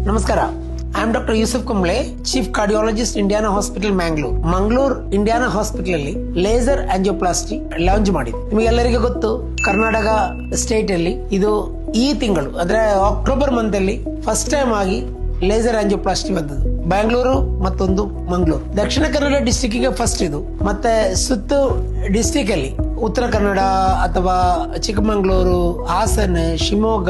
ನಮಸ್ಕಾರ. I am Dr. Yusuf Kumble, Chief Cardiologist, Indiana Hospital, Mangalore. Mangaluru Indiana hospital ಅಲ್ಲಿ laser angioplasty launch ಮಾಡಿದೆ. ನಿಮಗೆಲ್ಲರಿಗೂ ಗೊತ್ತು, ಕರ್ನಾಟಕ ಸ್ಟೇಟ್ ಅಲ್ಲಿ ಇದು ಈ ತಿಂಗಳು ಅಂದ್ರೆ ಅಕ್ಟೋಬರ್ ಮಂತ್ ಅಲ್ಲಿ ಫಸ್ಟ್ ಟೈಮ್ ಆಗಿ ಲೇಸರ್ ಆಂಜಿಯೋಪ್ಲಾಸ್ಟಿ ಬಂದದ್ದು. ಬ್ಯಾಂಗ್ಳೂರು ಮತ್ತೊಂದು ಮಂಗಳೂರು. ದಕ್ಷಿಣ ಕನ್ನಡ ಡಿಸ್ಟಿಕ್ ಗೆ ಫಸ್ಟ್ ಇದು. ಮತ್ತೆ ಸುತ್ತು ಡಿಸ್ಟಿಕ್ ಅಲ್ಲಿ ಉತ್ತರ ಕನ್ನಡ ಅಥವಾ ಚಿಕ್ಕಮಗಳೂರು, ಹಾಸನ, ಶಿವಮೊಗ್ಗ,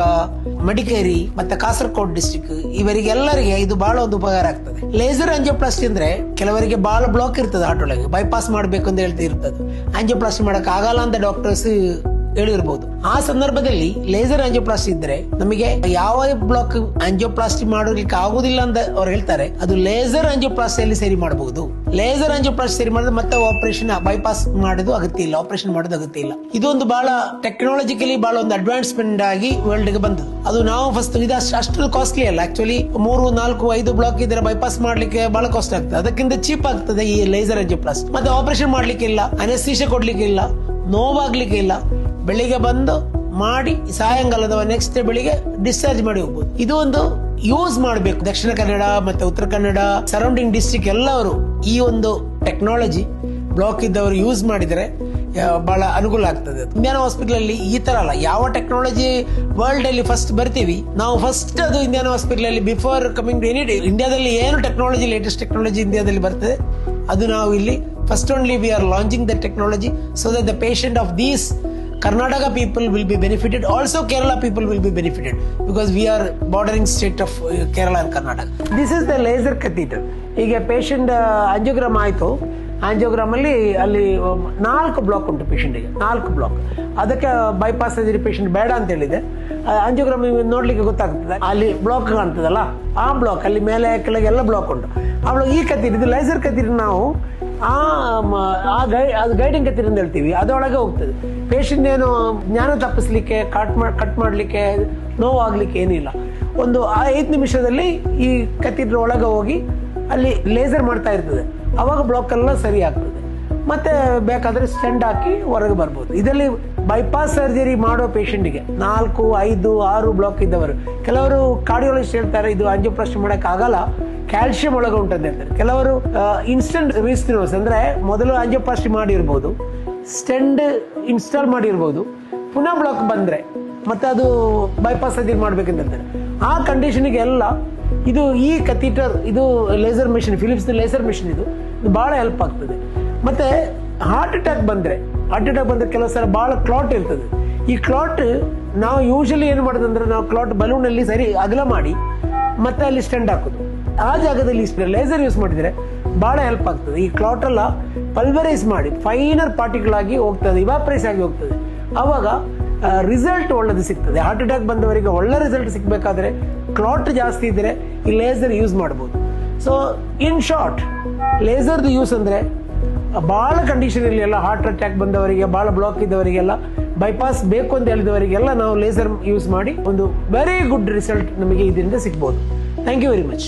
ಮಡಿಕೇರಿ ಮತ್ತೆ ಕಾಸರಗೋಡು ಡಿಸ್ಟಿಕ್ ಇವರಿಗೆಲ್ಲರಿಗೆ ಇದು ಬಹಳ ಒಂದು ಉಪಕಾರ ಆಗ್ತದೆ. ಲೇಸರ್ ಆಂಜಿಯೋಪ್ಲಾಸ್ಟಿ ಅಂದ್ರೆ ಕೆಲವರಿಗೆ ಬಹಳ ಬ್ಲಾಕ್ ಇರ್ತದೆ, ಹಾರ್ಟ್ ಒಳಗೆ ಬೈಪಾಸ್ ಮಾಡಬೇಕು ಅಂತ ಹೇಳ್ತಾ ಇರ್ತದೆ. ಆಂಜಿಯೋಪ್ಲಾಸ್ಟಿ ಮಾಡಕ್ ಆಗಲ್ಲ ಅಂತ ಡಾಕ್ಟರ್ಸ್ ಹೇಳಿರ್ಬೋದು. ಆ ಸಂದರ್ಭದಲ್ಲಿ ಲೇಸರ್ ಆಂಜಿಯೋಪ್ಲಾಸ್ಟಿ ಇದ್ರೆ ನಮಗೆ ಯಾವ ಬ್ಲಾಕ್ ಆಂಜಿಯೋಪ್ಲಾಸ್ಟಿ ಮಾಡೋದಕ್ಕೆ ಆಗುದಿಲ್ಲ ಅಂತ ಅವ್ರು ಹೇಳ್ತಾರೆ, ಅದು ಲೇಸರ್ ಆಂಜಿಯೋಪ್ಲಾಸ್ಟಿಯಲ್ಲಿ ಸರಿ ಮಾಡಬಹುದು. ಲೇಸರ್ ಆಂಜಿಯೋಪ್ಲಾಸ್ಟಿ ಸರಿ ಮಾಡಿದ್ರೆ ಮತ್ತೆ ಆಪರೇಷನ್ ಬೈಪಾಸ್ ಮಾಡೋದು ಅಗತ್ಯ ಇಲ್ಲ, ಆಪರೇಷನ್ ಮಾಡೋದು ಅಗತ್ಯ ಇಲ್ಲ. ಇದೊಂದು ಬಹಳ ಟೆಕ್ನಾಲಜಿಕಲಿ ಬಹಳ ಒಂದು ಅಡ್ವಾನ್ಸ್ಮೆಂಟ್ ಆಗಿ ವರ್ಲ್ಡ್ ಗೆ ಬಂದದ್ದು. ಅದು ನಾವು ಫಸ್ಟ್ ಇದು ಅಷ್ಟು ಕಾಸ್ಟ್ಲಿ ಅಲ್ಲ. ಆಕ್ಚುಲಿ 3, 4, 5 ಬ್ಲಾಕ್ ಇದ್ರೆ ಬೈಪಾಸ್ ಮಾಡ್ಲಿಕ್ಕೆ ಬಹಳ ಕಾಸ್ಟ್ ಆಗ್ತದೆ. ಅದಕ್ಕಿಂತ ಚೀಪ್ ಆಗ್ತದೆ ಈ ಲೇಸರ್ ಆಂಜಿಯೋಪ್ಲಾಸ್ಟಿ. ಮತ್ತೆ ಆಪರೇಷನ್ ಮಾಡ್ಲಿಕ್ಕೆ ಇಲ್ಲ, ಅನೆಸ್ಥೀಶಿಯಾ ಕೊಡ್ಲಿಕ್ಕೆ ಇಲ್ಲ, ನೋವಾಗ್ಲಿಕ್ಕೆ ಇಲ್ಲ. ಬೆಳಿಗ್ಗೆ ಬಂದು ಮಾಡಿ ಸಾಯಂಕಾಲದ ನೆಕ್ಸ್ಟ್ ಡೇ ಬೆಳಿಗ್ಗೆ ಡಿಸ್ಚಾರ್ಜ್ ಮಾಡಿ ಹೋಗ್ಬೋದು. ಇದು ಒಂದು ಯೂಸ್ ಮಾಡಬೇಕು. ದಕ್ಷಿಣ ಕನ್ನಡ ಮತ್ತೆ ಉತ್ತರ ಕನ್ನಡ ಸರೌಂಡಿಂಗ್ ಡಿಸ್ಟ್ರಿಕ್ಟ್ ಎಲ್ಲವರು ಈ ಒಂದು ಟೆಕ್ನಾಲಜಿ ಬ್ಲಾಕ್ ಇದ್ದವರು ಯೂಸ್ ಮಾಡಿದ್ರೆ ಬಹಳ ಅನುಕೂಲ ಆಗ್ತದೆ. ಇಂಡಿಯಾನ ಹಾಸ್ಪಿಟಲ್ ಅಲ್ಲಿ ಈ ತರ ಅಲ್ಲ, ಯಾವ ಟೆಕ್ನಾಲಜಿ ವರ್ಲ್ಡ್ ಅಲ್ಲಿ ಫಸ್ಟ್ ಬರ್ತೀವಿ ನಾವು, ಫಸ್ಟ್ ಅದು ಇಂಡಿಯಾನ ಹಾಸ್ಪಿಟಲ್ ಅಲ್ಲಿ before coming to any day ಇಂಡಿಯಾದಲ್ಲಿ ಏನು ಟೆಕ್ನಾಲಜಿ, ಲೇಟೆಸ್ಟ್ ಟೆಕ್ನಾಲಜಿ ಇಂಡಿಯಾದಲ್ಲಿ ಬರ್ತದೆ ಅದು ನಾವು ಇಲ್ಲಿ first only we are launching the technology so that the patient of these Karnataka people will be benefited. Also Kerala people will be benefited because we are bordering state of Kerala and Karnataka. This is the laser catheter. ಈಗ patient angiogram ಆಯ್ತು, angiogram ಅಲ್ಲಿ 4 block ಉಂಟು ಪೇಷಂಟ್ಗೆ, 4 block. ಅದಕ್ಕೆ bypass surgery patient ಬೇಡ ಅಂತ ಹೇಳಿದೆ. Angiogram ನೋಡ್ಲಿಕ್ಕೆ ಗೊತ್ತಾಗ್ತದೆ, ಅಲ್ಲಿ ಬ್ಲಾಕ್ ಕಾಣ್ತದಲ್ಲ, ಆ ಬ್ಲಾಕ್ ಅಲ್ಲಿ ಮೇಲೆ ಕೆಳಗೆ ಎಲ್ಲ ಬ್ಲಾಕ್ ಉಂಟು. ಅವಳು ಈ ಕತೀರ್, ಇದು ಲೇಸರ್ ಕತೀರ್ ನಾವು ಅದು ಗೈಡಿಂಗ್ ಕತೀರ್ ಅಂತ ಹೇಳ್ತೀವಿ, ಅದರೊಳಗೆ ಹೋಗ್ತದೆ. ಪೇಷಂಟ್ ಏನು ಜ್ಞಾನ ತಪ್ಪಿಸ್ಲಿಕ್ಕೆ, ಕಟ್ ಮಾಡ್ಲಿಕ್ಕೆ, ನೋವಾಗ್ಲಿಕ್ಕೆ ಏನಿಲ್ಲ. ಒಂದು 5 ನಿಮಿಷದಲ್ಲಿ ಈ ಕತೀರ್ ಒಳಗೆ ಹೋಗಿ ಅಲ್ಲಿ ಲೇಸರ್ ಮಾಡ್ತಾ ಇರ್ತದೆ. ಅವಾಗ ಬ್ಲಾಕ್ ಎಲ್ಲ ಸರಿ ಆಗ್ತದೆ. ಮತ್ತೆ ಬೇಕಾದ್ರೆ ಸ್ಟೆಂಟ್ ಹಾಕಿ ಹೊರಗೆ ಬರ್ಬೋದು. ಇದರಲ್ಲಿ ಬೈಪಾಸ್ ಸರ್ಜರಿ ಮಾಡೋ ಪೇಷಂಟ್ಗೆ 4, 5, 6 ಬ್ಲಾಕ್ ಇದ್ದವರು, ಕೆಲವರು ಕಾರ್ಡಿಯಾಲಜಿಸ್ಟ್ ಹೇಳ್ತಾರೆ ಇದು ಆಂಜಿಯೋಪ್ಲಾಸ್ಟಿ ಮಾಡಕ್ ಆಗಲ್ಲ, ಕ್ಯಾಲ್ಸಿಯಂ ಒಳಗೆ ಉಂಟಂತ ಹೇಳ್ತಾರೆ. ಕೆಲವರು ಇನ್ಸ್ಟೆಂಟ್ ರಿಸ್ಟಿನೋಸ್ ಅಂದ್ರೆ ಮೊದಲು ಆಂಜಿಯೋಪ್ಲಾಸ್ಟಿ ಮಾಡಿರ್ಬೋದು, ಸ್ಟೆಂಟ್ ಇನ್ಸ್ಟಾಲ್ ಮಾಡಿರ್ಬೋದು, ಪುನಃ ಬ್ಲಾಕ್ ಬಂದ್ರೆ ಮತ್ತೆ ಅದು ಬೈಪಾಸ್ ಸರ್ಜರಿ ಮಾಡ್ಬೇಕಂತ ಹೇಳ್ತಾರೆ. ಆ ಕಂಡೀಷನ್ಗೆ ಎಲ್ಲ ಇದು ಈ ಕತೀಟರ್, ಇದು laser machine, Philips laser machine, ಇದು ಬಹಳ ಹೆಲ್ಪ್ ಆಗ್ತದೆ. ಮತ್ತೆ ಹಾರ್ಟ್ ಅಟ್ಯಾಕ್ ಬಂದ್ರೆ ಕೆಲವು ಸಲ ಬಹಳ ಕ್ಲಾಟ್ ಇರ್ತದೆ. ಈ ಕ್ಲಾಟ್ ನಾವು ಯೂಶಲಿ ಏನು ಮಾಡೋದಂದ್ರೆ, ನಾವು ಕ್ಲಾಟ್ ಬಲೂನ್ ಅಲ್ಲಿ ಸರಿ ಅಗಲ ಮಾಡಿ ಮತ್ತೆ ಅಲ್ಲಿ ಸ್ಟೆಂಟ್ ಹಾಕೋದು. ಆ ಜಾಗದಲ್ಲಿ ಲೇಸರ್ ಯೂಸ್ ಮಾಡಿದ್ರೆ ಬಹಳ ಹೆಲ್ಪ್ ಆಗ್ತದೆ. ಈ ಕ್ಲಾಟ್ ಎಲ್ಲ ಪಲ್ವರೈಸ್ ಮಾಡಿ ಫೈನರ್ ಪಾರ್ಟಿಕಲ್ ಆಗಿ ಹೋಗ್ತದೆ, ಇವಾಪರೈಸ್ ಆಗಿ ಹೋಗ್ತದೆ. ಅವಾಗ ರಿಸಲ್ಟ್ ಒಳ್ಳೆದು ಸಿಗ್ತದೆ. ಹಾರ್ಟ್ ಅಟ್ಯಾಕ್ ಬಂದವರಿಗೆ ಒಳ್ಳೆ ರಿಸಲ್ಟ್ ಸಿಗ್ಬೇಕಾದ್ರೆ ಕ್ಲಾಟ್ ಜಾಸ್ತಿ ಇದ್ರೆ ಈ ಲೇಸರ್ ಯೂಸ್ ಮಾಡಬಹುದು. ಸೊ ಇನ್ ಶಾರ್ಟ್, ಲೇಸರ್ದು ಯೂಸ್ ಅಂದ್ರೆ ಬಹಳ ಕಂಡೀಷನ್ ಇಲ್ಲಿ ಎಲ್ಲ, ಹಾರ್ಟ್ ಅಟ್ಯಾಕ್ ಬಂದವರಿಗೆ, ಬಹಳ ಬ್ಲಾಕ್ ಇದ್ದವರಿಗೆಲ್ಲ, ಬೈಪಾಸ್ ಬೇಕು ಅಂತ ಹೇಳಿದವರಿಗೆಲ್ಲ ನಾವು ಲೇಸರ್ ಯೂಸ್ ಮಾಡಿ ಒಂದು ವೆರಿ ಗುಡ್ ರಿಸಲ್ಟ್ ನಮಗೆ ಇದರಿಂದ ಸಿಗ್ಬೋದು. Thank you very much.